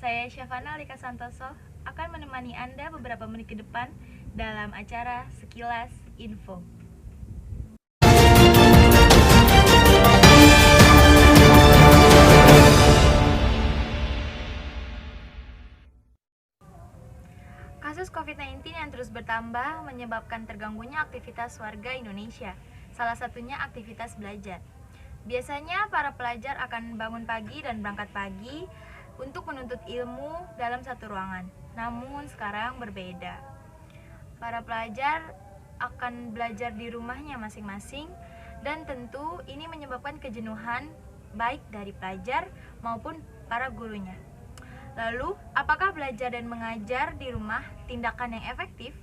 Saya Syafana Alika Santoso akan menemani Anda beberapa menit ke depan dalam acara Sekilas Info. Kasus COVID-19 yang terus bertambah menyebabkan terganggunya aktivitas warga Indonesia, salah satunya aktivitas belajar. Biasanya para pelajar akan bangun pagi dan berangkat pagi untuk menuntut ilmu dalam satu ruangan. Namun sekarang berbeda. Para pelajar akan belajar di rumahnya masing-masing dan tentu ini menyebabkan kejenuhan baik dari pelajar maupun para gurunya. Lalu, apakah belajar dan mengajar di rumah tindakan yang efektif?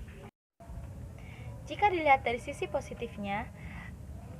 Jika dilihat dari sisi positifnya,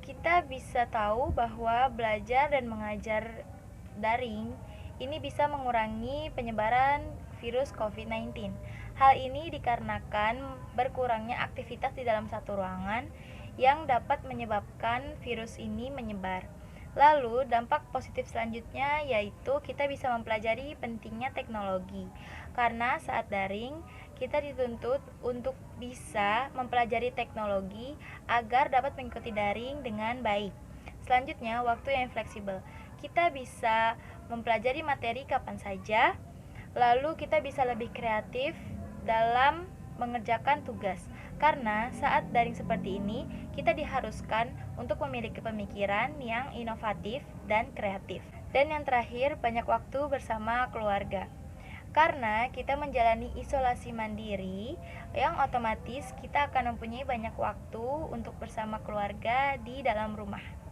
kita bisa tahu bahwa belajar dan mengajar daring ini bisa mengurangi penyebaran virus COVID-19. Hal ini dikarenakan berkurangnya aktivitas di dalam satu ruangan yang dapat menyebabkan virus ini menyebar. Lalu, dampak positif selanjutnya yaitu kita bisa mempelajari pentingnya teknologi. Karena saat daring, kita dituntut untuk bisa mempelajari teknologi agar dapat mengikuti daring dengan baik. Selanjutnya, waktu yang fleksibel. Kita bisa mempelajari materi kapan saja, lalu kita bisa lebih kreatif dalam mengerjakan tugas. Karena saat daring seperti ini, kita diharuskan untuk memiliki pemikiran yang inovatif dan kreatif. Dan yang terakhir, banyak waktu bersama keluarga. Karena kita menjalani isolasi mandiri, yang otomatis kita akan mempunyai banyak waktu untuk bersama keluarga di dalam rumah.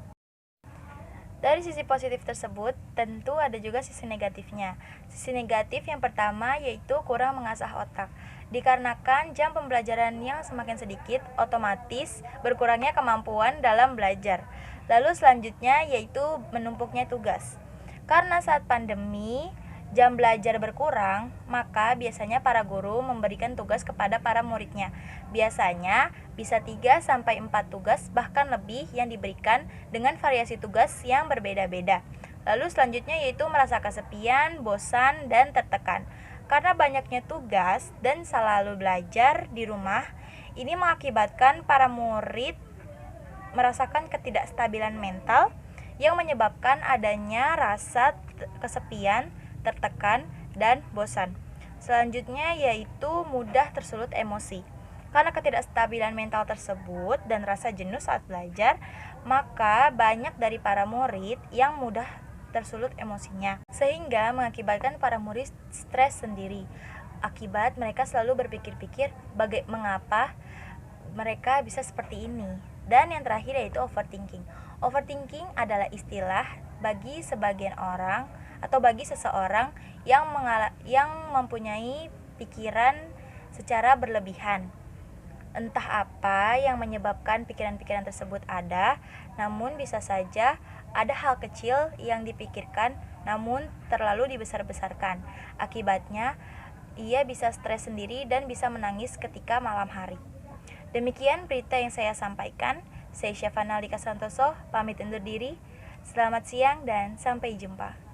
Dari sisi positif tersebut, tentu ada juga sisi negatifnya. Sisi negatif yang pertama yaitu kurang mengasah otak. Dikarenakan jam pembelajaran yang semakin sedikit, otomatis berkurangnya kemampuan dalam belajar. Lalu selanjutnya yaitu menumpuknya tugas. Karena saat pandemi, jam belajar berkurang, maka biasanya para guru memberikan tugas kepada para muridnya. Biasanya bisa 3-4 tugas bahkan lebih yang diberikan dengan variasi tugas yang berbeda-beda. Lalu selanjutnya yaitu merasa kesepian, bosan, dan tertekan. Karena banyaknya tugas dan selalu belajar di rumah, ini mengakibatkan para murid merasakan ketidakstabilan mental yang menyebabkan adanya rasa kesepian, tertekan, dan bosan. Selanjutnya yaitu mudah tersulut emosi. Karena ketidakstabilan mental tersebut dan rasa jenuh saat belajar, maka banyak dari para murid yang mudah tersulut emosinya, sehingga mengakibatkan para murid stres sendiri. Akibat mereka selalu berpikir-pikir mengapa mereka bisa seperti ini. Dan yang terakhir yaitu overthinking. Overthinking adalah istilah bagi sebagian orang atau bagi seseorang yang mempunyai pikiran secara berlebihan. Entah apa yang menyebabkan pikiran-pikiran tersebut ada, namun bisa saja ada hal kecil yang dipikirkan namun terlalu dibesar-besarkan. Akibatnya, ia bisa stres sendiri dan bisa menangis ketika malam hari. Demikian berita yang saya sampaikan. Saya Syafana Alika Santoso, pamit undur diri. Selamat siang dan sampai jumpa.